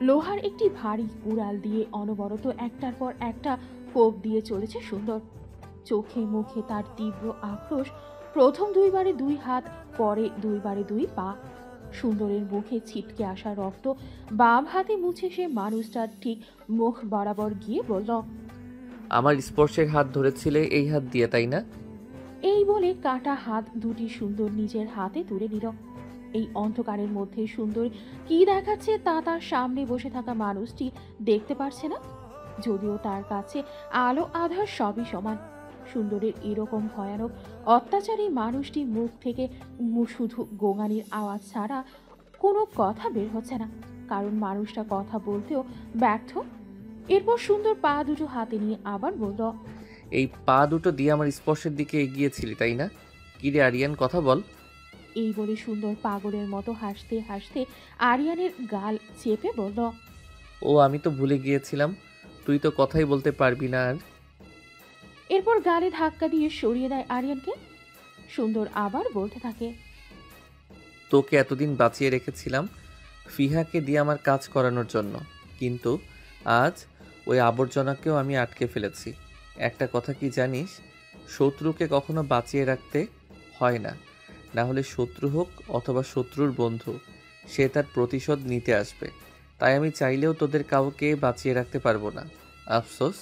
লোহার একটি ভারী কুড়াল দিয়ে অনবরত একটার পর একটা কোপ দিয়ে চলেছে সুন্দর। চোখে মুখে তার তীব্র আক্রোশ। প্রথম দুইবারে দুই হাত, পরে দুইবারে দুই পা। সুন্দরের মুখে ছিটকে আসা রক্ত বাম হাতে মুছে সে মানুষটার ঠিক মুখ বরাবর গিয়ে বলল, আমার স্পর্শের হাত ধরেছিলে এই হাত দিয়ে, তাই না? এই বলে কাটা হাত দুটি সুন্দর নিজের হাতে তুলে নিল। এই অন্ধকারের মধ্যে সুন্দর কি দেখাচ্ছে তা তার সামনে বসে থাকা মানুষটি দেখতে পারছে না। যদিও তার কাছে আলো আধার সবই সমান, সুন্দরের এরকম ভয়ানক অত্যাচারী মানুষটি মুখ থেকে শুধু গোঙানির আওয়াজ ছাড়া কোনো কথা বের হচ্ছে না, কারণ মানুষটা কথা বলতেও ব্যর্থ। এরপর সুন্দর পা দুটো হাতে নিয়ে আবার বলল, এই পা দুটো দিয়ে আমার স্পর্শের দিকে এগিয়েছিলি, তাই না? কিরে আরিয়ান, কথা বল। এই বলে সুন্দর পাগলের মতো হাসতে হাসতে আরিয়ানের গাল চেপে বলল, ও আমি তো ভুলে গিয়েছিলাম, তুই তো কথাই বলতে পারবি না আর। এরপর গালে ধাক্কা দিয়ে সরিয়ে দেয় আরিয়ানকে। সুন্দর আবার বলতে থাকে, তোকে এতদিন বাঁচিয়ে রেখেছিলাম ফিহাকে দিয়ে আমার কাজ করানোর জন্য, কিন্তু আজ ওই আবর্জনাকেও আমি আটকে ফেলেছি। একটা কথা কি জানিস, শত্রুকে কখনো বাঁচিয়ে রাখতে হয় না, না হলে শত্রু হোক অথবা শত্রুর বন্ধু, সে তার প্রতিশোধ নিতে আসবে। তাই আমি চাইলেও তোদের কাউকে বাঁচিয়ে রাখতে পারবো না, আফসোস।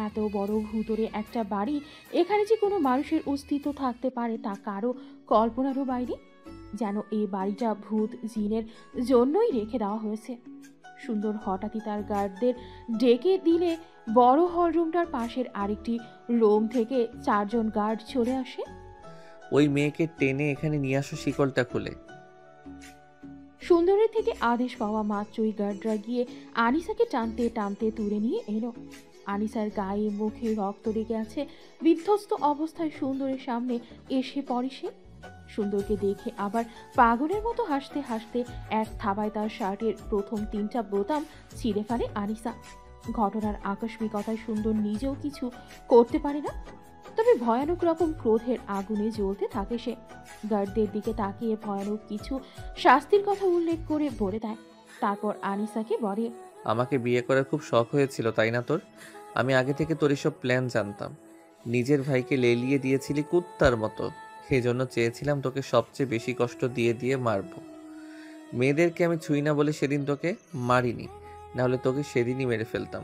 এত বড় ভূতরে একটা বাড়ি, এখানে যে কোনো মানুষের অস্তিত্ব থাকতে পারে তা কারো কল্পনারও বাইরে। যেন এই বাড়িটা ভূত জিনের জন্যই রেখে দেওয়া হয়েছে। সুন্দর হঠাৎই তার গার্ডদের ডেকে দিলে বড় হলরুমটার পাশের আরেকটি রুম থেকে চারজন গার্ড চলে আসে। ওই মেয়েকে টেনে এখানে নিয়ে আসো শিকলটা খুলে। সুন্দরের থেকে আদেশ পাওয়া মাত্রই গার্ডরা গিয়ে আনিসাকে টানতে টানতে তুলে নিয়ে এলো। আনিসার গায়ে মুখে রক্ত লেগে আছে। বিধ্বস্ত অবস্থায় সুন্দরের সামনে এসে পড়ে সে। সুন্দরকে দেখে আবার পাগলের মতো হাসতে হাসতে এক থাবায় তার শার্টের প্রথম তিনটা বোতাম ছিঁড়ে ফেলে আনিসা। ঘটনার আকস্মিকতায় সুন্দর নিজেও কিছু করতে পারে না, তবে ভয়ানক রকম ক্রোধের আগুনে জ্বলতে থাকে সে। গার্ডদের দিকে তাকিয়ে ভয়ানক কিছু শাস্তির কথা উল্লেখ করে বলে দেয়। তারপর আনিসাকে বলে, আমাকে বিয়ে করার খুব শখ হয়েছিল, তাই না তোর? আমি আগে থেকে তোর এসব প্ল্যান জানতাম। নিজের ভাইকে লেলিয়ে দিয়েছিলি কুত্তার মতো, সেই জন্য চেয়েছিলাম তোকে সবচেয়ে বেশি কষ্ট দিয়ে দিয়ে মারবো। মেয়েদেরকে আমি ছুঁই না বলে সেদিন তোকে মারিনি, নাহলে তোকে সেদিনই মেরে ফেলতাম।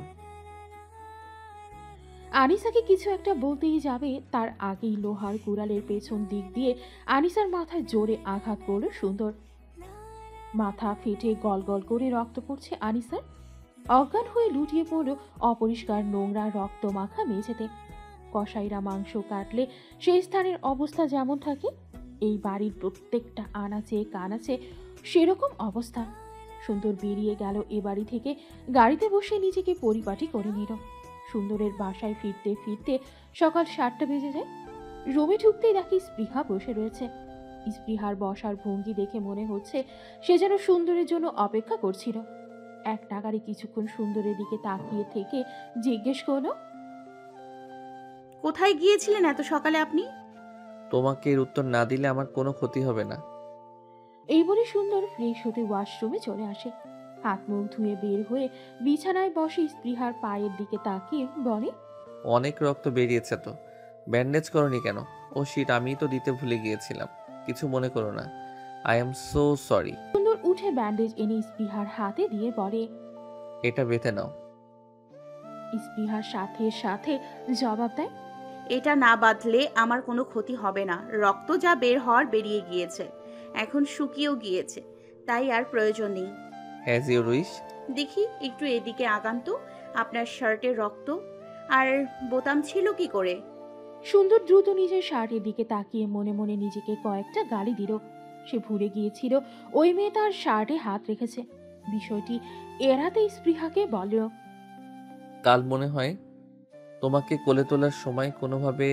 আনিসাকে কিছু একটা বলতেই যাবে তার আগেই লোহার কুড়ালের পেছন দিক দিয়ে আনিসার মাথায় জোরে আঘাত করল সুন্দর। মাথা ফেটে গল গল করে রক্ত পড়ছে আনিসার। অজ্ঞান হয়ে লুটিয়ে পড়ল অপরিষ্কার নোংরা রক্ত মাখা মেঝেতে। কসাইরা মাংস কাটলে সেই স্থানের অবস্থা যেমন থাকে, এই বাড়ির প্রত্যেকটা আনাচে কানাচে সেরকম অবস্থা। সুন্দর বেরিয়ে গেল এ বাড়ি থেকে, গাড়িতে বসে নিজেকে পরিপাটি করে নিল। সুন্দরের বাসায় ফিরতে ফিরতে সকাল 7টা বেজে যায়। রুমে ঢুকতেই দেখি স্পৃহা বসে রয়েছে। স্পৃহার বসার ভঙ্গি দেখে মনে হচ্ছে সে যেন সুন্দরের জন্য অপেক্ষা করছিল। এক নাগারে কিছুক্ষণ সুন্দরের দিকে তাকিয়ে থেকে জিজ্ঞেস করলো, কোথায় গিয়েছিলেন এত সকালে আপনি? তোমাকে এর উত্তর না দিলে আমার কোনো ক্ষতি হবে না। এই বলে সুন্দর ফ্রেশ হতে ওয়াশরুমে চলে আসে। হাত মুখ ধুয়ে বের হয়ে বিছানায় বসে স্পৃহার পায়ের দিকে তাকিয়ে বলে, অনেক রক্ত বেরিয়েছে তো, ব্যান্ডেজ করনি কেন? ও শিট, আমিই তো দিতে ভুলে গিয়েছিলাম, কিছু মনে করো না। I am so sorry. সুন্দর উঠে ব্যান্ডেজ এনে স্পৃহার হাতে দিয়ে বলে। এটা বেঁধে নাও। স্পৃহার সাথে সাথে জবাব দেয়, এটা না বাঁধলে আমার কোনো ক্ষতি হবে না। রক্ত যা বের হওয়ার বেরিয়ে গিয়েছে, এখন শুকিয়েও গিয়েছে, তাই আর প্রয়োজন নেই। As you wish. দেখি একটু এদিকে আগান তো, আপনার শার্টের রক্ত আর বোতাম ছিল কি করে? সুন্দর দ্রুত নিজের শার্টের দিকে তাকিয়ে মনে মনে নিজেকে কয়েকটা গালি দিল। সে ভুলে গিয়েছিল ওই মেয়ে তার শার্টে হাত রেখেছে। বিষয়টি এড়াতে স্পৃহাকে বলল, কাল মনে হয় তোমাকে কোলে তোলার সময় কোনোভাবে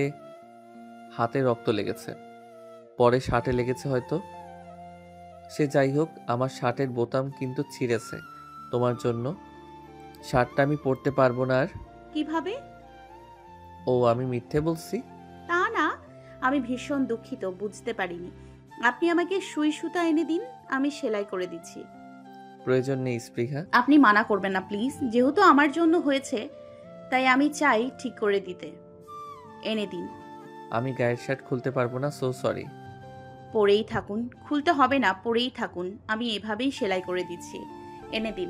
হাতে রক্ত লেগেছে, পরে শার্টে লেগেছে হয়তো। সে যাই হোক, আমার শার্টের বোতাম কিন্তু ছিঁড়েছে তোমার জন্য। শার্টটা আমি পরতে পারবো না আর। কিভাবে? ও আমি মিথ্যে বলছি? তা না, আমি ভীষণ দুঃখিত, বুঝতে পারিনি। আপনি আমাকে সুই সুতা এনে দিন, আমি সেলাই করে দিচ্ছি। প্রয়োজন নেই স্পৃহা। আপনি মানা করবেন না প্লিজ, যেহেতু আমার জন্য হয়েছে তাই আমি চাই ঠিক করে দিতে। এনে দিন। আমি গায়ের শার্ট খুলতে পারবো না, সো সরি। পরেই থাকুন। খুলতে হবে না, পরেই থাকুন, আমি এভাবেই সেলাই করে দিচ্ছি। এনে দিন।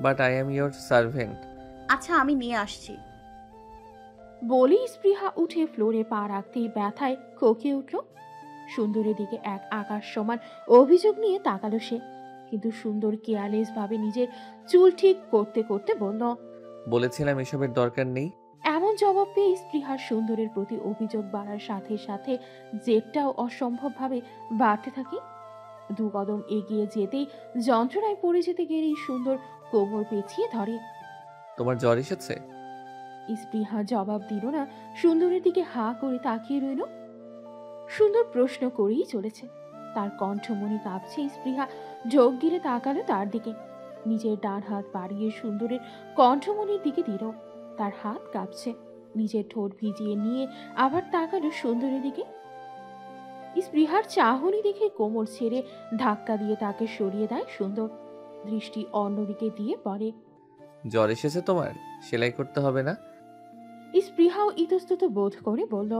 But I am your servant. আচ্ছা, আমি নিয়ে আসছি। বলেই স্পৃহা উঠে ফ্লোরে পা রাখতেই ব্যথায় কোকিয়ে উঠল। সুন্দরের দিকে এক আকাশ সমান অভিযোগ নিয়ে তাকালো সে, কিন্তু সুন্দর কেয়ারলেস ভাবে নিজের চুল ঠিক করতে করতে বলল, বলেছিলাম এসবের দরকার নেই। এমন জবাব পেয়ে স্পৃহার সুন্দরের প্রতি অভিযোগ বাড়ার সাথে সাথে জেদটাও অসম্ভবভাবে বাড়তে থাকে। দু কদম এগিয়ে যেতেই যন্ত্রণায় পড়ে যেতে গেলেই সুন্দর কোমর পেঁচিয়ে ধরে। তোমার জ্বর এসেছে? স্পৃহা জবাব দিল না, সুন্দরের দিকে হা করে তাকিয়ে রইল। সুন্দর প্রশ্ন করেই চলেছে, তার কণ্ঠমণি কাঁপছে। স্পৃহা ঝোঁক গিরে তাকালো তার দিকে, নিজের ডান হাত বাড়িয়ে সুন্দরের কণ্ঠমণির দিকে দিল। তার হাত কাঁপছে। নিজের ঠোঁট ভিজিয়ে নিয়ে আবার তাকালো সুন্দরের দিকে। স্পৃহার চাহনি দেখে কোমর ছেড়ে ধাক্কা দিয়ে তাকে সরিয়ে দেয় সুন্দর। দৃষ্টি অন্যদিকে দিয়ে বলে, জ্বর এসেছে তোমার? সেলাই করতে হবে না। স্পৃহাও ইতস্তত বোধ করে বলল,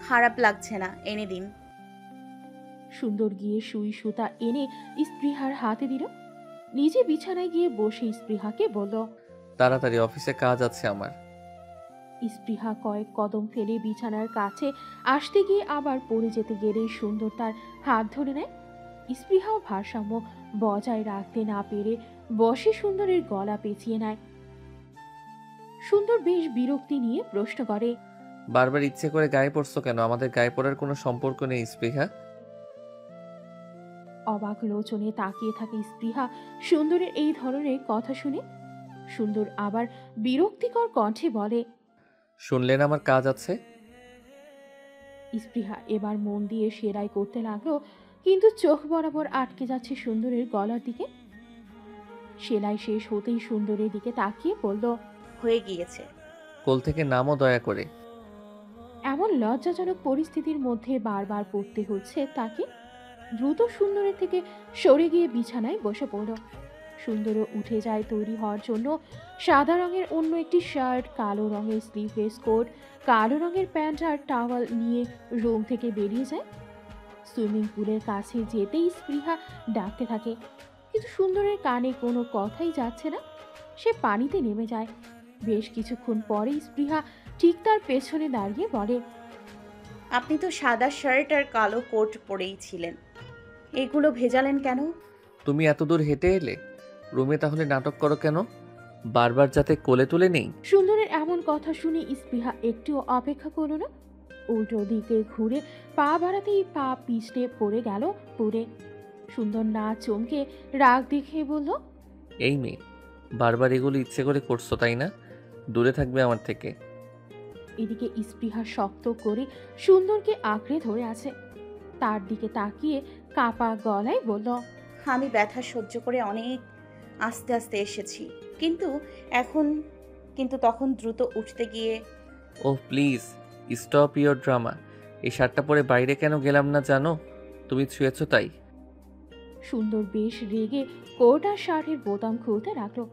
খারাপ লাগছে না, এনে দিন। সুন্দর গিয়ে সুই সুতা এনে স্পৃহার হাতে দিল। নিজে বিছানায় গিয়ে বসে স্পৃহাকে বলল, তাড়াতাড়ি, অফিসে কাজ আছে আমার। স্পৃহা কয়েক কদম ফেলে বিছানার কাছে আসতে গিয়ে আবার পড়ে যেতে গেলেই সুন্দর তার হাত ধরে নেয়। স্পৃহাও ভারসাম্য বজায় রাখতে না পেরে বসে সুন্দরের গলা পেঁচিয়ে নেয়। সুন্দর বেশ বিরক্তি নিয়ে প্রশ্ন করে, বারবার ইচ্ছে করে গায়ে পড়ছো কেন? আমাদের গায়ে পড়ার কোনো সম্পর্ক নেই স্পৃহা। অবাক লোচনে তাকিয়ে থাকে স্পৃহা সুন্দরের এই ধরনের কথা শুনে। সুন্দর আবার বিরক্তিকর কণ্ঠে বলে, শুনলেন আমার কাজ আছে। স্পৃহা এবার মন দিয়ে সেলাই করতে লাগলো, কিন্তু চোখ বরাবর আটকে যাচ্ছে সুন্দরের গলার দিকে। সেলাই শেষ হতেই সুন্দরের দিকে তাকিয়ে বলল, হয়ে গিয়েছে। কোল থেকে নামও দয়া করে। এমন লজ্জাজনক পরিস্থিতির মধ্যে বারবার পড়তে হচ্ছে তাকে। দ্রুত সুন্দরের থেকে সরে গিয়ে বিছানায় বসে পড়ল। সুন্দরও উঠে যায় তৈরি হওয়ার জন্য। সাদা রঙের অন্য একটি শার্ট, কালো রঙের স্লিভলেস কোট, কালো রঙের প্যান্ট আর টাওয়াল নিয়ে রুম থেকে বেরিয়ে যায়। সুইমিং পুলের কাছে যেতেই স্পৃহা ডাকতে থাকে, কিন্তু সুন্দরের কানে কোনো কথাই যাচ্ছে না। সে পানিতে নেমে যায়। বেশ কিছুক্ষণ পরে স্পৃহা ঠিক তার পেছনে দাঁড়িয়ে বলে, আপনি তো সাদা শার্ট আর কালো কোট পরেই ছিলেন, এগুলো ভেজালেন কেন? তুমি এত দূর হেঁটে এলে, রুমে তাহলে নাটক করো কেন? বারবার যাতে কোলে তুলে নেই। সুন্দরের এমন কথা শুনে স্পৃহা একটুও অপেক্ষা করল না। উল্টো দিকে ঘুরে পা বাড়াতেই পা পিছলে পড়ে গেল পুরে। সুন্দর না চমকে রাগ দেখে বলল, এই মেয়ে, বারবার এগুলো ইচ্ছে করে করছো তাই না? দূরে থাকবে আমার থেকে। এদিকে স্পৃহা শক্ত করে সুন্দরকে আঁকড়ে ধরে আছে। তার দিকে তাকিয়ে কাঁপা গলায় বলল, আমি ব্যথা সহ্য করে অনেক আস্তে আস্তে এসেছি, কিন্তু তখন দ্রুত উঠতে গিয়ে। ও প্লিজ স্টপ ইয়োর ড্রামা। এই শার্টটা পরে বাইরে কেন গেলাম না জানো? তুমি ছুঁয়েছো তাই। সুন্দর বেশ রেগে কোট আর শার্টের বোতাম খুলতে রাখলো।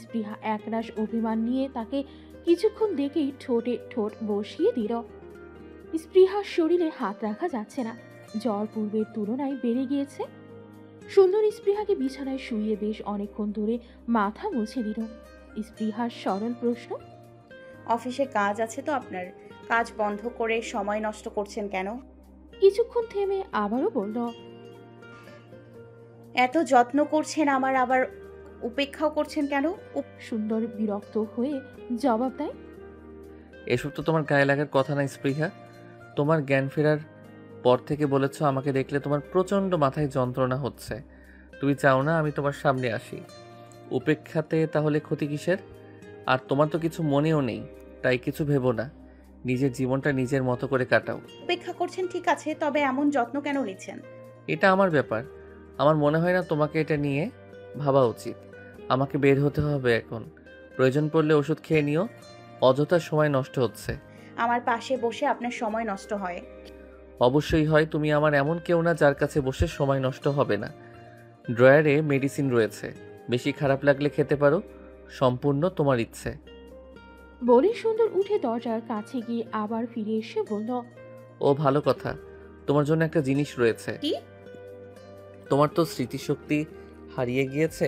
স্পৃহা একরাশ অভিমান নিয়ে তাকে কিছুক্ষণ দেখেই ঠোঁটে ঠোঁট বসিয়ে দিল। স্পৃহার শরীরে হাত রাখা যাচ্ছে না, জ্বর পূর্বের তুলনায় বেড়ে গিয়েছে। সুন্দর স্পৃহাকে বিছানায় শুইয়ে বেশ অনেকক্ষণ ধরে মাথা মুছে দিল। স্পৃহার সরল প্রশ্ন, অফিসে কাজ আছে তো আপনার, কাজ বন্ধ করে সময় নষ্ট করছেন কেন? কিছুক্ষণ থেমে আবারও বলল, এত যত্ন করছেন আমার, আবার উপেক্ষাও করছেন কেন? সুন্দর বিরক্ত হয়ে জবাব দেয়, এসব তো তোমার গায়ে লাগার কথা না স্পৃহা। তোমার জ্ঞান ফেরার পর থেকে বলেছো আমাকে দেখলে তোমার প্রচণ্ড মাথায় যন্ত্রণা হচ্ছে। তুমি চাও না আমি তোমার সামনে আসি। উপেক্ষাতে তাহলে ক্ষতি কিসের? আর তোমার তো কিছু মনেও নেই, তাই কিছু ভেবো না। নিজের জীবনটা নিজের মতো করে কাটাও। উপেক্ষা করছেন ঠিক আছে, তবে এমন যত্ন কেন নিচ্ছেন? এটা আমার ব্যাপার। আমার মনে হয় না তোমাকে এটা নিয়ে ভাবা উচিত। আমাকে বের হতে হবে এখন। প্রয়োজন পড়লে ওষুধ খেয়ে নিও। অযথা সময় নষ্ট হচ্ছে। আমার পাশে বসে আপনার সময় নষ্ট হয়। অবশ্যই হয়। তুমি আমার এমন কেউ না যার কাছে বসে সময় নষ্ট হবে না। ড্রয়ারে মেডিসিন রয়েছে, বেশি খারাপ লাগলে খেতে পারো, সম্পূর্ণ তোমার ইচ্ছে। বলে সুন্দর উঠে দরজার কাছে গিয়ে আবার ফিরে এসে বলল, ও ভালো কথা, তোমার জন্য একটা জিনিস রয়েছে। কি? তোমার তো স্মৃতিশক্তি হারিয়ে গিয়েছে,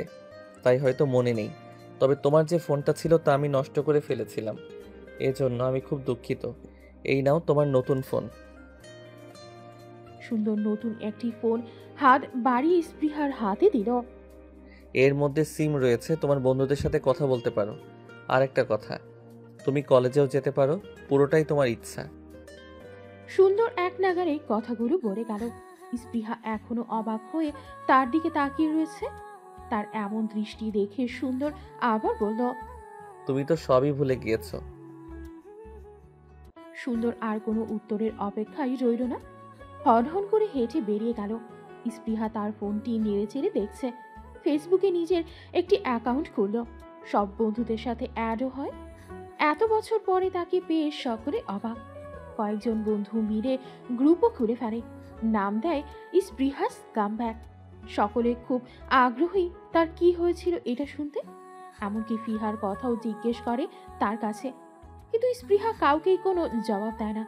তাই হয়তো মনে নেই, তবে তোমার যে ফোনটা ছিল তা আমি নষ্ট করে ফেলেছিলাম, এজন্য আমি খুব দুঃখিত। এই নাও তোমার নতুন ফোন। সুন্দর নতুন একটি ফোন হাত বাড়িয়ে স্পৃহার হাতে দিল। এর মধ্যে সিম রয়েছে, তোমার বন্ধুদের সাথে কথা বলতে পারো। আর একটা কথা, তুমি কলেজেও যেতে পারো, পুরোটাই তোমার ইচ্ছা। সুন্দর এক নাগারে কথাগুলো বলে গেল। স্পৃহা এখনো অবাক হয়ে তার দিকে তাকিয়ে রয়েছে। তার এমন দৃষ্টি দেখে সুন্দর আবার বলল, তুমি তো সবই ভুলে গিয়েছো। সুন্দর আর কোনো উত্তরের অপেক্ষাই রইল না, হনহন করে হেঁটে বেরিয়ে গেল। স্পৃহা তার ফোনটি নেড়ে চেড়ে দেখছে। ফেসবুকে নিজের একটি অ্যাকাউন্ট খুলল, সব বন্ধুদের সাথে অ্যাডও হয়। এত বছর পরে তাকে পেয়ে সকলে অবাক। কয়েকজন বন্ধু মিলে গ্রুপও খুলে ফেলে, নাম দেয় স্পৃহাস কামব্যাক। সকলে খুব আগ্রহী তার কি হয়েছিল এটা শুনতে। এমনকি ফিহার কথাও জিজ্ঞেস করে তার কাছে, কিন্তু স্পৃহা কাউকেই কোনো জবাব দেয় না।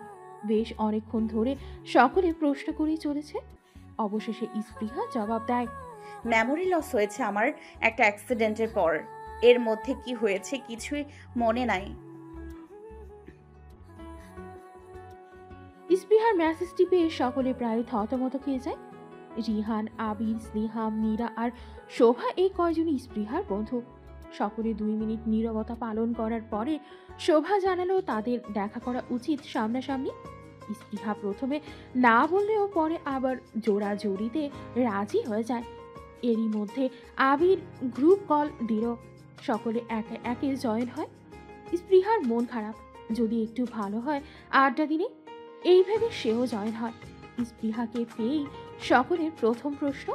বেশ অনেকক্ষণ ধরে সকলে প্রশ্ন করেই চলেছে। অবশেষে স্পৃহা জবাব দেয়, মেমোরি লস হয়েছে আমার একটা অ্যাক্সিডেন্টের পর। এর মধ্যে কি হয়েছে কিছুই মনে নাই। স্পৃহার মেসেজটি পেয়ে সকলে প্রায় থতমত খেয়ে যায়। রিহান, আবির, স্নেহা, মীরা আর শোভা এই কয়জনই স্পৃহার বন্ধু। সকলে 2 মিনিট নীরবতা পালন করার পরে শোভা জানালো তাদের দেখা করা উচিত সামনাসামনি। স্পৃহা প্রথমে না বললেও পরে আবার জোড়াজোড়িতে রাজি হয়ে যায়। এরই মধ্যে আবির গ্রুপ কল দিল, সকলে একে একে জয়েন হয়। স্পৃহার মন খারাপ, যদি একটু ভালো হয় আড্ডা দিনে, এই ভেবে সেও জয়েন হয়। স্পৃহাকে পেয়েই সকলের প্রথম প্রশ্ন,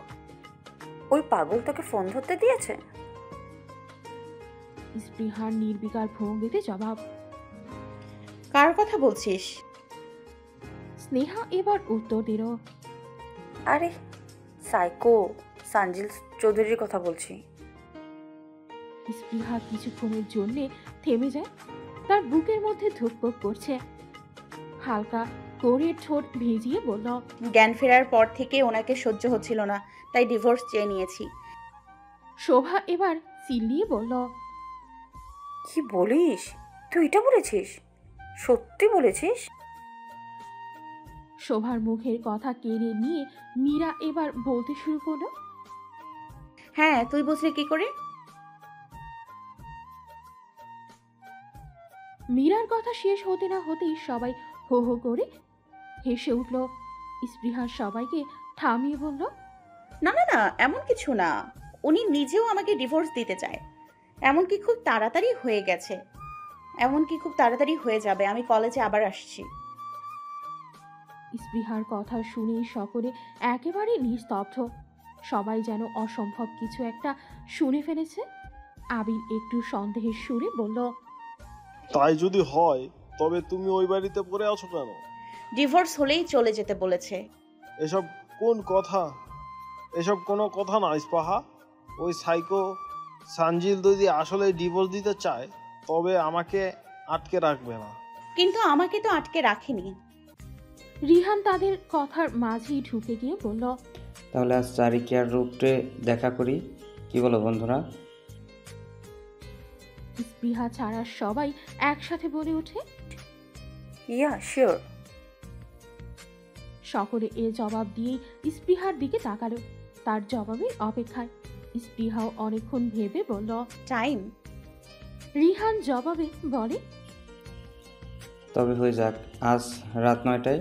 ওই পাগল তোকে ফোন ধরতে দিয়েছে? স্পৃহার নির্বিকার ভঙ্গিতে জবাব। কার কথা বলছিস? স্নেহা এবার উত্তর দিল, আরে সাইকো সানজিল চৌধুরীর কথা বলছি। স্পৃহা কিছুক্ষণের জন্যে থেমে যায়, তার বুকের মধ্যে ধুকপুক করছে। হালকা করে ঠোঁট ভিজিয়ে বলল, জ্ঞান ফেরার পর থেকে ওনাকে সহ্য হচ্ছিল না, তাই ডিভোর্স চেয়ে নিয়েছি। শোভা এবার চিল্লিয়ে বলল, কি বলিস? তুই এটা বলেছিস? সত্যি বলেছিস? শোভার মুখের কথা কেড়ে নিয়ে মীরা এবার বলতে শুরু করলো, হ্যাঁ, তুই বুঝলি কি করে? মীরার কথা শেষ হতে না হতেই সবাই হো হো করে হেসে উঠল। স্পৃহার সবাইকে থামিয়ে বলল, না না না, এমন কিছু না। উনি নিজেও আমাকে ডিভোর্স দিতে চায়। এমনকি খুব তাড়াতাড়ি হয়ে গেছে, এমনকি খুব তাড়াতাড়ি হয়ে যাবে। আমি কলেজে আবার আসছি। স্পৃহার কথা শুনেই সকলে একেবারে নিস্তব্ধ। সবাই যেন অসম্ভব কিছু একটা শুনে ফেলেছে। আবির একটু সন্দেহের সুরে বলল, তাই যদি হয় তবে তুমি ওই বাড়িতে পড়ে আছো কেন? ডিভোর্স হলেই চলে যেতে বলেছে। এসব কোন কথা? এসব কোনো কথা না ইস্পাহা। ওই সাইকো সানজিল যদি আসলে ডিভোর্স দিতে চায় তবে আমাকে আটকে রাখবে না। কিন্তু আমাকে তো আটকে রাখেনি। রিহান তাদের কথার মাঝেই ঢুকে গিয়ে বলল, তাহলে আজ চারিকিয়ার রূপে দেখা করি, কি বলো বন্ধুরা? স্পৃহা ছাড়া সবাই একসাথে বলে ওঠে। Yeah sure. সকলে এ জবাব দিয়েই স্পৃহার দিকে তাকালো, তার জবাবের অপেক্ষায়। স্পৃহাও অনেকক্ষণ ভেবে বলল, টাইম। রিহান জবাবে বলে, তবে হয়ে যাক, আজ রাত 9টায়।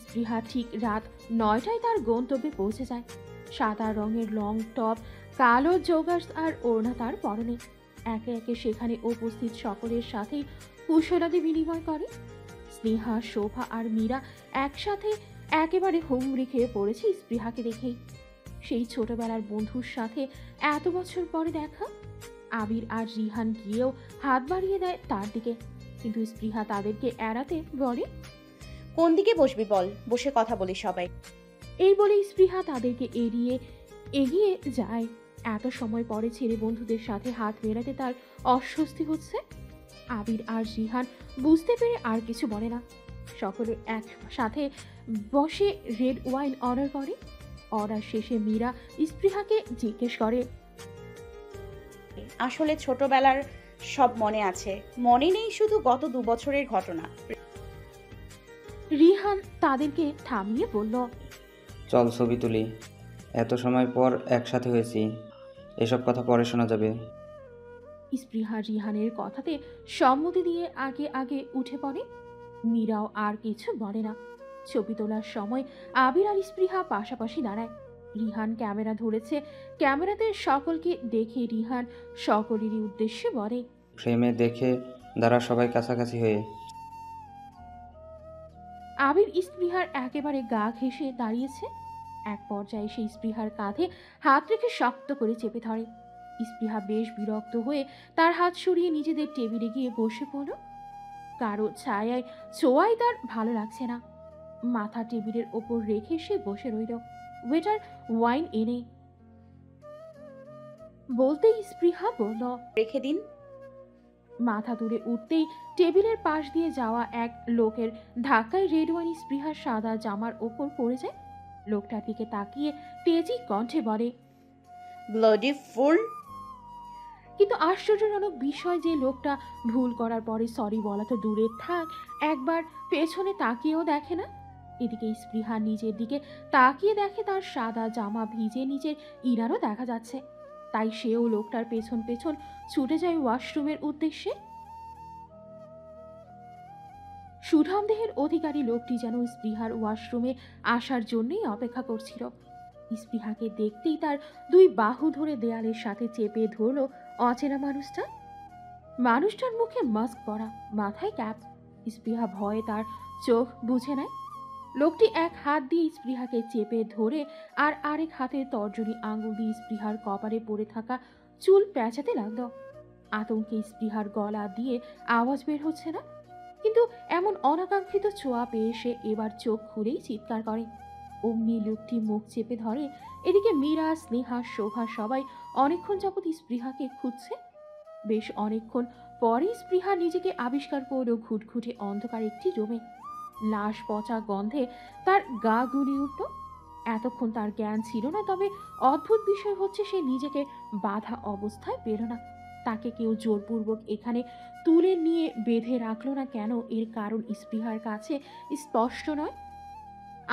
স্পৃহা ঠিক রাত 9টায় তার গন্তব্যে পৌঁছে যায়। সাদা রঙের লং টপ, কালো জোগার্স আর ওড়না তার পরনে। একে একে সেখানে উপস্থিত সকলের সাথেই কুশলাদি বিনিময় করে। স্নেহা, শোভা আর মীরা একসাথে একেবারে হুমড়ি খেয়ে পড়েছে স্পৃহাকে দেখেই। সেই ছোটবেলার বন্ধুর সাথে এত বছর পরে দেখা। আবির আর রিহান গিয়েও হাত বাড়িয়ে দেয় তার দিকে, কিন্তু স্পৃহা তাদেরকে এড়াতে বলে, কোন দিকে বসবি বল, বসে কথা বলি সবাই। এই বলে স্পৃহা তাদেরকে এগিয়ে যায়। এত সময় পরে ছেলে বন্ধুদের সাথে হাত মেলাতে তার অস্বস্তি হচ্ছে। আবির আর রিহান বুঝতে পেরে আর কিছু বলে না। সকলে একসাথে বসে রেড ওয়াইন অর্ডার করে। অর্ডার শেষে মীরা স্পৃহাকে জিজ্ঞেস করে, আসলে ছোটবেলার সব মনে আছে, মনে নেই শুধু গত 2 বছরের ঘটনা। রিহান তাদেরকে থামিয়ে বলল, চল ছবি তুলি, এত সময় পর একসাথে হয়েছি, এসব কথা পরে শোনা যাবে। স্পৃহা রিহানের কথাতে সম্মতি দিয়ে আগে আগে উঠে পড়ে। মীরাও আর কিছু বলে না। ছবি তোলার সময় আবির আর স্পৃহা পাশাপাশি দাঁড়ায়। রিহান ক্যামেরা ধরেছে। ক্যামেরাতে সকলকে দেখে রিহান সকলেরই উদ্দেশ্যে বলে, ফ্রেমে দেখে দাঁড়া সবাই কাছাকাছি হয়ে। আবির স্পৃহার একেবারে গা ঘেঁষে দাঁড়িয়েছে। এক পর্যায়ে সেই স্পৃহার কাঁধে হাত রেখে শক্ত করে চেপে ধরে। স্পৃহা বেশ বিরক্ত হয়ে তার হাত সরিয়ে নিজেদের টেবিলে গিয়ে বসে পড়ল। কারো ছায়ায় ছোঁয়ায় তার ভালো লাগছে না। মাথা টেবিলের ওপর রেখে সে বসে রইল। ওয়েটার ওয়াইন এনে বলতেই স্পৃহা বলল, রেখে দিন। মাথা তুলে উঠতেই টেবিলের পাশ দিয়ে যাওয়া এক লোকের ধাক্কায় রেড ওয়াইন স্পৃহার সাদা জামার ওপর পড়ে যায়। লোকটার দিকে তাকিয়ে তেজি কণ্ঠে বলে, ব্লাডি ফুল। কিন্তু আশ্চর্যজনক বিষয় যে লোকটা ভুল করার পরে সরি বলা তো দূরের থাক, একবার পেছনে তাকিয়েও দেখে না। এদিকে স্পৃহা নিজের দিকে তাকিয়ে দেখে তার সাদা জামা ভিজে নিচের ইনারও দেখা যাচ্ছে। তাই সেও লোকটার পেছন পেছন ছুটে যায় ওয়াশরুমের উদ্দেশ্যে। সুঠাম দেহের অধিকারী লোকটি যেন স্পৃহার ওয়াশরুমে আসার জন্যই অপেক্ষা করছিল। স্পৃহাকে দেখতেই তার 2 বাহু ধরে দেয়ালের সাথে চেপে ধরল অচেনা মানুষটা। মানুষটার মুখে মাস্ক পরা, মাথায় ক্যাপ। স্পৃহা ভয়ে তার চোখ বুঝে নেয়। লোকটি এক হাত দিয়ে স্পৃহাকে চেপে ধরে আর আরেক হাতে তর্জনী আঙুল দিয়ে স্পৃহার কপালে পড়ে থাকা চুল পেঁচাতে লাগল। আতঙ্কে স্পৃহার গলা দিয়ে আওয়াজ বের হচ্ছে না, কিন্তু এমন অনাকাঙ্ক্ষিত ছোঁয়া পেয়ে সে এবার চোখ খুলেই চিৎকার করে। অমনি লোকটি মুখ চেপে ধরে। এদিকে মীরা, স্নেহা, শোভা সবাই অনেকক্ষণ যাবৎ স্পৃহাকে খুঁজছে। বেশ অনেকক্ষণ পরে স্পৃহা নিজেকে আবিষ্কার করল ঘুটঘুটে অন্ধকার একটি রুমে। লাশ পচা গন্ধে তার গা গুলি উঠল। এতক্ষণ তার জ্ঞান ছিল না, তবে অদ্ভুত বিষয় হচ্ছে সে নিজেকে বাধা অবস্থায় পেল না। তাকে কেউ জোরপূর্বক এখানে তুলে নিয়ে বেঁধে রাখলো না কেন, এর কারণ স্পৃহার কাছে স্পষ্ট নয়।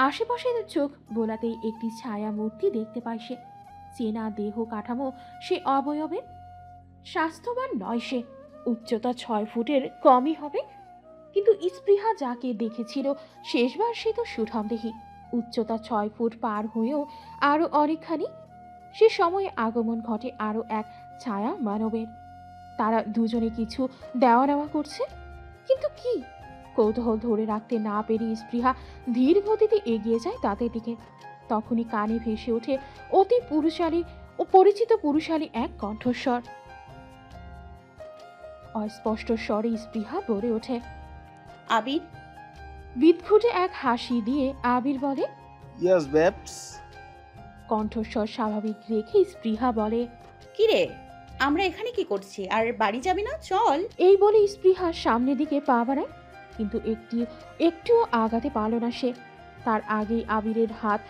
আশেপাশে চোখ বোলাতেই একটি ছায়া মূর্তি দেখতে পায় সে। চেনা দেহ কাঠামো, সে অবয়বে স্বাস্থ্যবান নয়। সে উচ্চতা 6 ফুটের কমই হবে, কিন্তু স্পৃহা যাকে দেখেছিল শেষবার সে তো সুঠামদেহী। উচ্চতা 6 ফুট পার হয়েও আরো অনেকখানি। সে সময়ে আগমন ঘটে আরো এক ছায়া মানবের। তারা দুজনে কিছু দেওয়া নেওয়া করছে, কিন্তু কি? কৌতূহল ধরে রাখতে না পেরে স্পৃহা ধীর গতিতে এগিয়ে যায় তাদের দিকে। তখনই কানে ভেসে ওঠে অতি পুরুষালী ও পরিচিত পুরুষালী এক কণ্ঠস্বর। অস্পষ্ট স্বরে স্পৃহা বলে ওঠে, আবির। বিদঘুটে এক হাসি দিয়ে আবির বলে, ইয়েস বেবস। কণ্ঠস্বর স্বাভাবিক রেখে স্পৃহা বলে, কিরে, আমরা এখানে কি করছি? আর বাড়ি যাবি না? চল। এই বলে স্পৃহা সামনের দিকে পা বাড়ায়, কিন্তু একটুও আগাতে পারল না সে। তার আগেই আবিরের হাত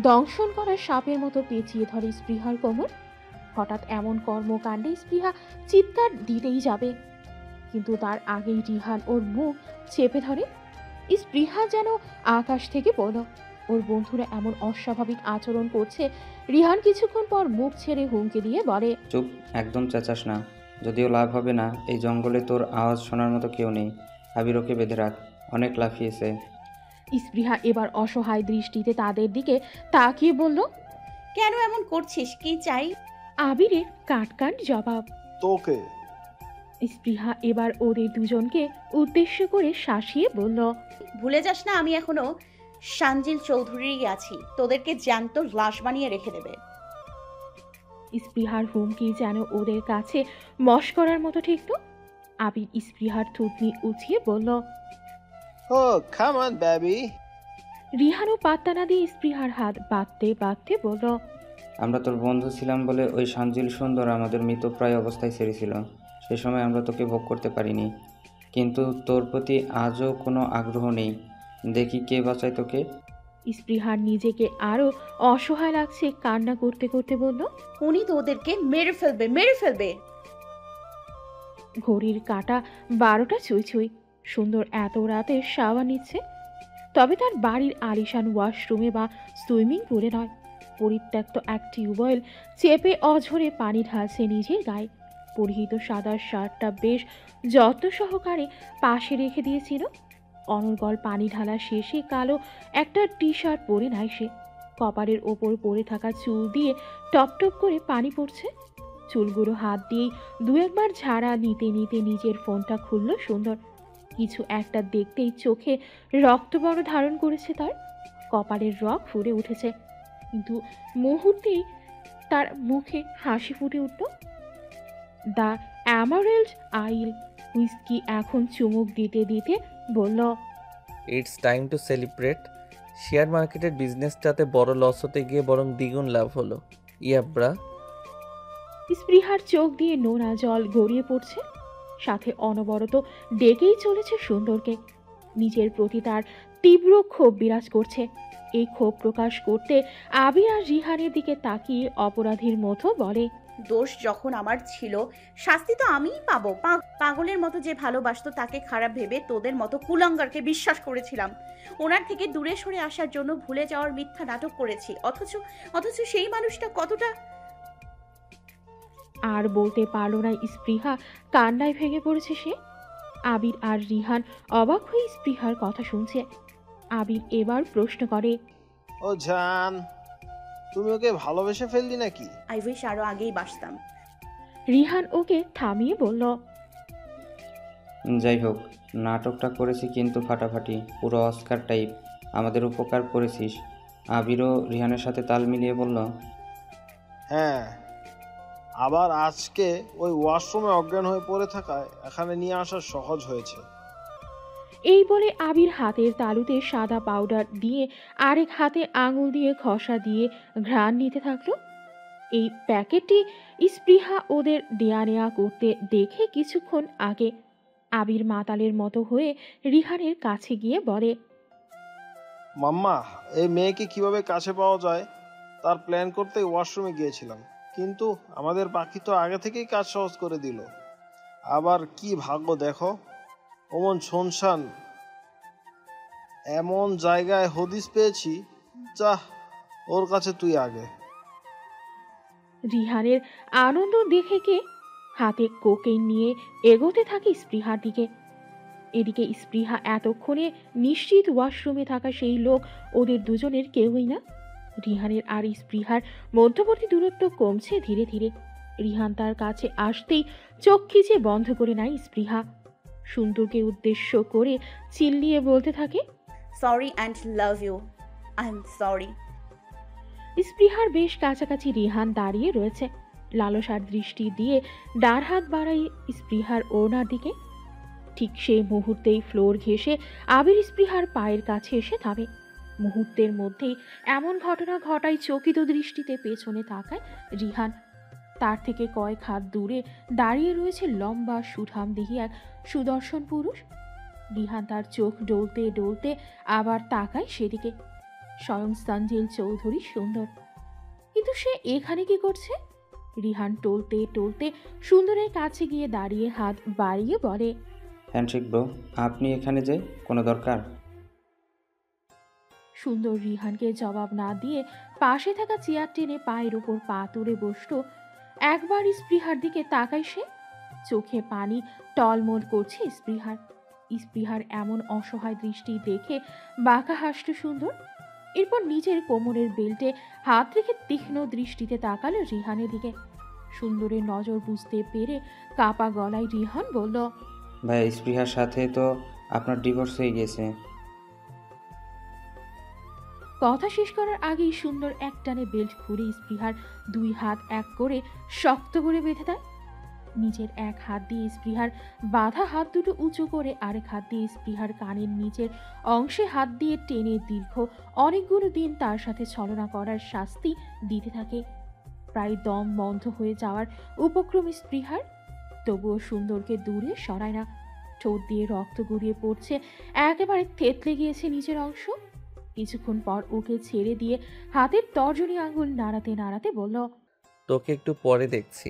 দংশন করা সাপের মতো পেঁচিয়ে ধরে স্পৃহার কোমর। হঠাৎ এমন কর্মকাণ্ডে স্পৃহা চিৎকার দিতেই যাবে, কিন্তু তার আগেই রিহান ওর মুখ চেপে ধরে। স্পৃহা যেন আকাশ থেকে পড়ল। ওর বন্ধুরা এমন অস্বাভাবিক আচরণ করছে। রিহান কিছুক্ষণ পর মুখ ছেড়ে হুমকি দিয়ে বলে, চুপ, একদম চেঁচাস না, যদিও লাভ হবে না। এই জঙ্গলে তোর আওয়াজ শোনার মতো কেউ নেই। আবির ওকে বেঁধে রাখ, অনেক লাফিয়েছে। স্পৃহা এবার অসহায় দৃষ্টিতে তাদের দিকে তাকিয়ে বলল, কেন এমন করছিস? কি চাই? আবিরের কাট কাট জবাব। তোকে। স্পৃহা এবার ওদের দুজনকে উদ্দেশ্য করে শাসিয়ে বলল, ভুলে যাস না আমি এখনো সানজিল চৌধুরীরই আছি। তোদেরকে জ্যান্ত লাশ বানিয়ে রেখে দেবে। স্পৃহার হুমকি যেন ওদের কাছে মশকরার মতো ঠেকত। আবির স্পৃহার থুতনি উঠিয়ে বলল, ও কাম অন বেবি। রিহানও পাত্তা না দিয়ে স্পৃহার হাত বাঁধতে বাঁধতে বলল, আমরা তোর বন্ধু ছিলাম বলে ওই সানজিল সুন্দর আমাদের মৃতপ্রায় অবস্থায় ছেড়েছিল। সে সময় আমরা তোকে ভোগ করতে পারিনি, কিন্তু তোর প্রতি আজও কোনো আগ্রহ নেই। দেখি কে বাঁচায় তোকে। স্পৃহার নিজেকে আরো অসহায় লাগছে, কান্না করতে করতে বলল, উনি তো ওদেরকে মেরে ফেলবে, মেরে ফেলবে। ঘড়ির কাঁটা 12টা ছুঁই ছুঁই। সুন্দর এত রাতে শাওয়ার নিচ্ছে, তবে তার বাড়ির আলিশান ওয়াশরুমে বা সুইমিং পুলে নয়। পরিত্যক্ত এক টিউবওয়েল চেপে অঝরে পানি ঢালছে নিজের গায়ে। পরিহিত সাদা শার্টটা বেশ যত্ন সহকারে পাশে রেখে দিয়েছিল। অনর্গল পানি ঢালা শেষে কালো একটা টি শার্ট পরে নাই সে। কপালের ওপর পড়ে থাকা চুল দিয়ে টপ টপ করে পানি পড়ছে। চুলগুলো হাত দিয়েই দু একবার ঝাড়া নিতে নিতে নিজের ফোনটা খুলল সুন্দর। কিছু একটা দেখতেই চোখে রক্তবর্ণ ধারণ করেছে তার। কপালের রগ ফুলে উঠেছে, কিন্তু মুহূর্তেই তার মুখে হাসি ফুটে উঠল। দ্য অ্যামারেল্ড আইল হুইস্কি এখন চুমুক দিতে দিতে বলল, it's time to celebrate. Share মার্কেটের বিজনেসটাতে বড় লস হতে গিয়ে বরং দ্বিগুণ লাভ হলো। ইয়াব্রা। স্পৃহার চোখ দিয়ে নোনা জল গড়িয়ে পড়ছে, সাথে অনবরত ডেকেই চলেছে সুন্দরকে। নিজের প্রতি তার তীব্র ক্ষোভ বিরাজ করছে। এই ক্ষোভ প্রকাশ করতে আবির আর রিহানের দিকে তাকিয়ে অপরাধীর মতো বলে, দোষ যখন আমার ছিল, শাস্তি তো আমিই পাবো। পাগলের মতো যে ভালোবাসতো তাকে খারাপ ভেবে তোদের মতো কুলাঙ্গারকে বিশ্বাস করেছিলাম। ওনার থেকে দূরে সরে আসার জন্য ভুলে যাওয়ার মিথ্যা নাটক করেছি। অথচ সেই মানুষটা কতটা। আর বলতে পারল না স্পৃহা, কান্নায় ভেঙে পড়েছে সে। আবির আর রিহান অবাক হয়ে স্পৃহার কথা শুনছে। আবির এবার প্রশ্ন করে, ও জান, তুমি ওকে ভালোবেসে ফেললি নাকি? আই উইশ আরো আগেই বাসতাম। রিহান ওকে থামিয়ে বলল, যাই হোক, নাটকটা করেছি কিন্তু ফাটাফাটি, পুরো অস্কার টাইপ। আমাদের উপকার করেছিস। আবিরও রিহানের সাথে তাল মিলিয়ে বলল, হ্যাঁ, আবার আজকে ওই ওয়াশরুমে অজ্ঞান হয়ে পড়ে থাকায় এখানে নিয়ে আসা সহজ হয়েছে। এই বলে আবির হাতের তালুতে সাদা পাউডার দিয়ে আরেক হাতে আঙুল দিয়ে ঘষা দিয়ে ঘ্রাণ নিতে থাকলো। এই প্যাকেটটি স্পৃহা ওদের দেয়া নেয়া করতে দেখে কিছুক্ষণ আগে আবির মাতালের মতো হয়ে রিহানের কাছে গিয়ে বলে, মাম্মা, এই মেয়েকে কিভাবে কাছে পাওয়া যায় তার প্ল্যান করতে ওয়াশরুমে গিয়েছিলাম, কিন্তু আমাদের পাখি তো আগে থেকেই কাজ সহজ করে দিল। আবার কি ভাগ্য দেখো, অমন শোনশান এমন জায়গায় হদিস পেয়েছি। যা, ওর কাছে তুই আগে। রিহানের আনন্দ দেখে কে হাতে কোকেন নিয়ে এগোতে থাকে স্পৃহার দিকে। এদিকে স্পৃহা এতক্ষণে নিশ্চিত ওয়াশরুমে থাকা সেই লোক ওদের দুজনের কেউই না। রিহানের আর স্পৃহার মধ্যবর্তী দূরত্ব কমছে ধীরে ধীরে। রিহান তার কাছে আসতেই চোখ খিচে বন্ধ করে নেয় স্পৃহা। সুন্দরকে উদ্দেশ্য করে চিল্লিয়ে বলতে থাকে, sorry and love you. I am sorry. স্পৃহার বেশ কাছাকাছি রিহান দাঁড়িয়ে রয়েছে, লালসার দৃষ্টি দিয়ে ডার হাত বাড়াই স্পৃহার ওড়নার দিকে। ঠিক সেই মুহূর্তেই ফ্লোর ঘেঁষে আবির স্পৃহার পায়ের কাছে এসে থামে। মুহূর্তের মধ্যেই এমন ঘটনা ঘটায় চকিত দৃষ্টিতে পেছনে তাকায় রিহান। তার থেকে কয়েক হাত দূরে দাঁড়িয়ে রয়েছে লম্বা সুঠামদেহী এক সুদর্শন পুরুষ। রিহান তার চোখ ডলতে ডলতে আবার তাকায় সেদিকে। স্বয়ং সানজিল চৌধুরী সুন্দর। কিন্তু সে এখানে কি করছে? রিহান টলতে টলতে সুন্দরের কাছে গিয়ে দাঁড়িয়ে হাত বাড়িয়ে বলে, হ্যান্ডশেক ব্রো, আপনি এখানে যে কোনো দরকার? সুন্দর রিহানকে জবাব না দিয়ে পাশে থাকা চেয়ার টেনে পায়ের উপর পা তুলে বসল। একবার স্পৃহার দিকে তাকায় সে। চোখে পানি টলমল করছে স্পৃহার। স্পৃহার এমন অসহায় দৃষ্টি দেখে বাঁকা হাসল সুন্দর। এরপর নিজের কোমরের বেল্টে হাত রেখে তীক্ষ্ণ দৃষ্টিতে তাকালো রিহানের দিকে। সুন্দরের নজর বুঝতে পেরে কাপা গলায় রিহান বলল, ভাই, স্পৃহার সাথে তো আপনার ডিভোর্স হয়ে গিয়েছে। কথা শেষ করার আগেই সুন্দর একটানে বেল্ট খুলে স্পৃহার দুই হাত এক করে শক্ত করে বেঁধে দেয়। নিজের এক হাত দিয়ে স্পৃহার বাঁধা হাত দুটো উঁচু করে আরেক হাত দিয়ে স্পৃহার কানের নিচের অংশে হাত দিয়ে টেনে দীর্ঘ অনেকগুলো দিন তার সাথে ছলনা করার শাস্তি দিতে থাকে। প্রায় দম বন্ধ হয়ে যাওয়ার উপক্রম স্পৃহার, তবুও সুন্দরকে দূরে সরায় না। ঠোঁট দিয়ে রক্ত গড়িয়ে পড়ছে, একেবারে থেতলে গিয়েছে নিচের অংশ। কিছুক্ষণ পর ওকে ছেড়ে দিয়ে হাতের তর্জনী আঙুল নাড়াতে নাড়াতে বলল, তোকে একটু পরে দেখছি।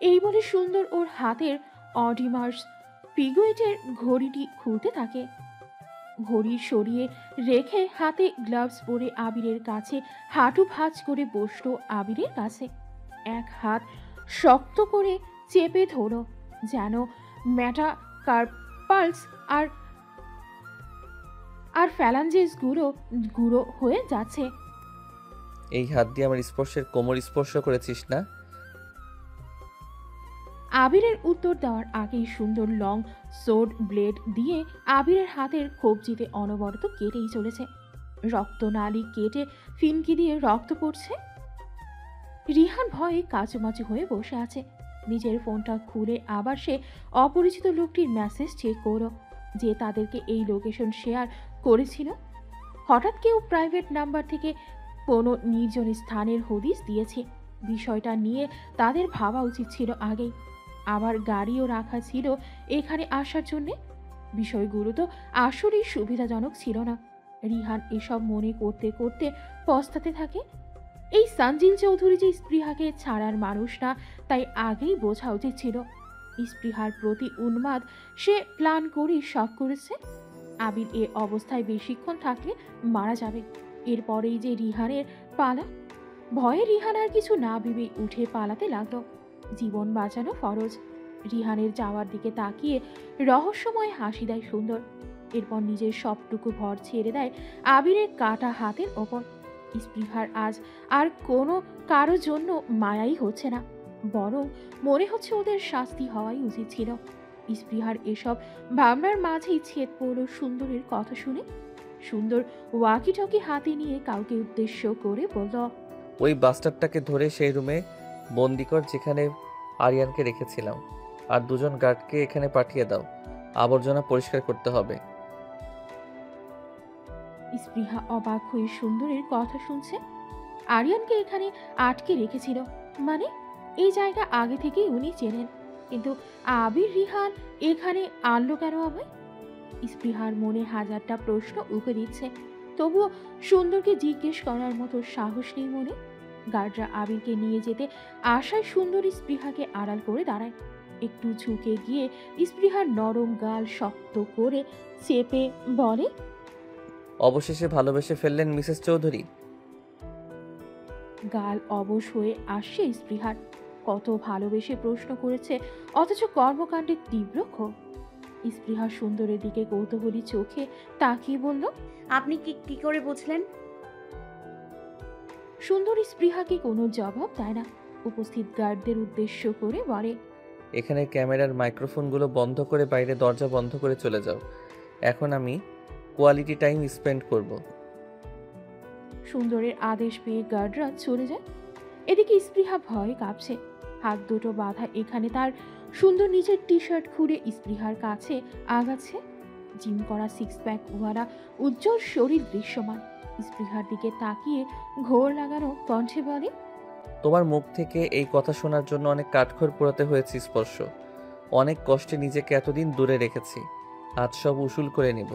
এই বলে সুন্দর ওর হাতের অডিমার্স পিগুয়েটের ঘড়িটি খুলতে থাকে। ঘড়ি সরিয়ে রেখে হাতে গ্লাভস পরে আবিরের কাছে হাঁটু ভাঁজ করে বসলো আবিরের কাছে। এক হাত শক্ত করে চেপে ধরো, যেন ম্যাটা কার্পালস আর আর ফ্যালাঞ্জেস গুঁড়ো গুঁড়ো হয়ে যাচ্ছে। এই হাত দিয়ে আমার স্পর্শের কোমর স্পর্শ করেছিস না? আবিরের উত্তর দেওয়ার আগেই সুন্দর লং সোর্ড ব্লেড দিয়ে আবিরের হাতের কবজিতে অনবরত কেটেই চলেছে। রক্তনালী কেটে ফিনকি দিয়ে রক্ত পড়ছে। রিহান ভয়ে কাচুমাচু হয়ে বসে আছে। নিজের ফোনটা খুলে আবার সে অপরিচিত লোকটির মেসেজ চেক করো, যে তাদেরকে এই লোকেশন শেয়ার করেছিল। হঠাৎ কেউ প্রাইভেট নাম্বার থেকে কোনো নির্জন স্থানের হদিস দিয়েছে। বিষয়টা নিয়ে তাদের ভাবা উচিত ছিল আগেই। আবার গাড়িও রাখা ছিল এখানে আসার জন্যে। বিষয়গুলো তো আসলেই সুবিধাজনক ছিল না। রিহান এসব মনে করতে করতে পস্তাতে থাকে। এই সানজিল চৌধুরী যে স্পৃহাকে ছাড়ার মানুষ না, তাই আগেই বোঝা উচিত ছিল। স্পৃহার প্রতি উন্মাদ সে প্ল্যান করেই সব করেছে। আবির এ অবস্থায় বেশিক্ষণ থাকলে মারা যাবে। এরপরেই যে রিহানের পালা। ভয়ে রিহান আর কিছু না ভেবে উঠে পালাতে লাগলো। জীবন বাঁচানো ফরজ। রিহানের যাওয়ার দিকে তাকিয়ে রহস্যময় হাসি দেয় সুন্দর। এরপর নিজের সবটুকু ভর ছেড়ে দেয় আবিরের কাটা হাতের ওপর। স্পৃহার আজ আর কোনো কারোর জন্য মায়াই হচ্ছে না, বরং মনে হচ্ছে ওদের শাস্তি হওয়াই উচিত ছিল। স্পৃহার এসব ভাবনার মাঝেই ছেদ পড়ল সুন্দরের কথা শুনে। সুন্দর ওয়াকি টকি হাতে নিয়ে কাউকে উদ্দেশ্য করে বলল, ওই বাস্টারটাকে ধরে সেই রুমে বন্দি কর যেখানে আরিয়ানকে রেখেছিলাম, আর দুজন গার্ডকে এখানে পাঠিয়ে দাও। আবর্জনা পরিষ্কার করতে হবে। স্পৃহা অবাক হয়ে সুন্দরের কথা শুনছে। আরিয়ানকে এখানে আটকে রেখেছিল মানে? এই জায়গা আগে থেকেই উনি চেনেন, কিন্তু আবির রিহান এখানে আনলো কেন আমায়? স্পৃহার মনে হাজারটা প্রশ্ন উকে দিচ্ছে, তবুও সুন্দরকে জিজ্ঞেস করার মতো সাহস নেই মনে। গার্ডরা আবিরকে নিয়ে যেতে আশায় সুন্দরী স্পৃহাকে আড়াল করে দাঁড়ায়। একটু ঝুঁকে গিয়ে স্পৃহার নরম গাল শক্ত করে চেপে বলে, অবশেষে ভালোবেসে ফেললেন মিসেস চৌধুরী। গাল অবশ হয়ে আসছে স্পৃহার। কত ভালোবেসে প্রশ্ন করেছে, অথচ কর্মকাণ্ডের তীব্র ক্ষোভ। স্পৃহা সুন্দরের দিকে কৌতূহলী চোখে তাকিয়ে বলল, আপনি কি করে বুঝলেন? সুন্দরী স্পৃহাকে কোনো জবাব দেয় না। উপস্থিত গার্ডদের উদ্দেশ্য করে বলে, এখানে ক্যামেরার মাইক্রোফোনগুলো বন্ধ করে বাইরে দরজা বন্ধ করে চলে যাও। এখন আমি কোয়ালিটি টাইম স্পেন্ড করব। সুন্দরের আদেশ পেয়ে গার্ডরা চলে যায়। এদিকে স্পৃহা ভয়ে কাঁপছে, হাত দুটো বাঁধা এখানে তার। সুন্দর নিজের টি শার্ট খুলে স্পৃহার কাছে আগাচ্ছে। জিম করা সিক্স প্যাক ওয়ালা উজ্জ্বল শরীর দৃশ্যমান। স্পৃহার দিকে তাকিয়ে ঘোর লাগানো কণ্ঠে বলে, তোমার মুখ থেকে এই কথা শোনার জন্য অনেক কাঠখড় পোড়াতে হয়েছে স্পর্শ। অনেক কষ্টে নিজেকে এতদিন দূরে রেখেছি, আজ সব উসুল করে নেব।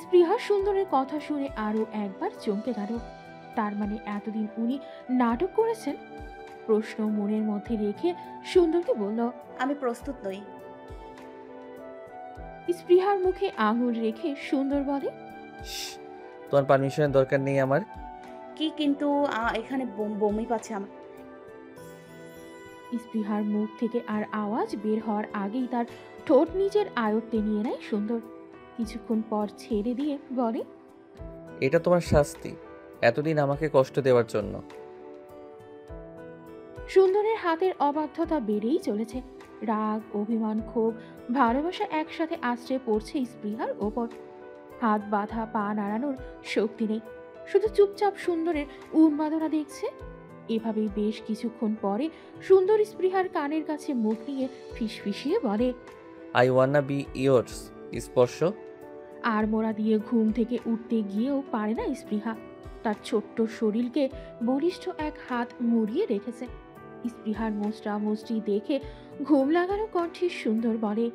স্পৃহা সুন্দরের কথা শুনে আরো একবার চমকে গেল। তার মানে এতদিন উনি নাটক করেছেন? প্রশ্ন মনের মধ্যে রেখে সুন্দরকে বলল, আমি প্রস্তুত নই। স্পৃহার মুখে আঙুল রেখে সুন্দর বলে, শ্শ্, তোমার পারমিশনের দরকার নেই আমার। কি কিন্তু এখানে বমি পাচ্ছে আমার। স্পৃহার মুখ থেকে আর আওয়াজ বের হওয়ার আগেই তার ঠোঁট নিজের আয়ত্তে নিয়ে নেয় সুন্দর। কিছুক্ষণ পর ছেড়ে দিয়ে বলে, এটা তোমার শাস্তি, এতদিন আমাকে কষ্ট দেওয়ার জন্য। সুন্দরের হাতের অবাধ্যতা বেড়েই চলেছে। রাগ, অভিমান, ক্ষোভ, ভালোবাসা একসাথে আশ্রে পড়ছে স্পৃহার ওপর। হাত বাঁধা, পা নাড়ানোর শক্তি নেই, শুধু চুপচাপ সুন্দরের উন্মাদনা দেখছে। এভাবেই বেশ কিছুক্ষণ পরে সুন্দর স্পৃহার কানের কাছে মুখ নিয়ে ফিসফিসিয়ে বলে, আই ওয়ান্না বি ইয়োর্স। স্পর্শ। আর মোড়া দিয়ে ঘুম থেকে উঠতে গিয়েও পারে না স্পৃহা। তার ছোট্ট শরীরকে বলিষ্ঠ এক হাত মুড়িয়ে রেখেছে। স্পৃহার মুচড়া মুচড়ি দেখে ঘুম লাগানো কণ্ঠে সুন্দর বলে,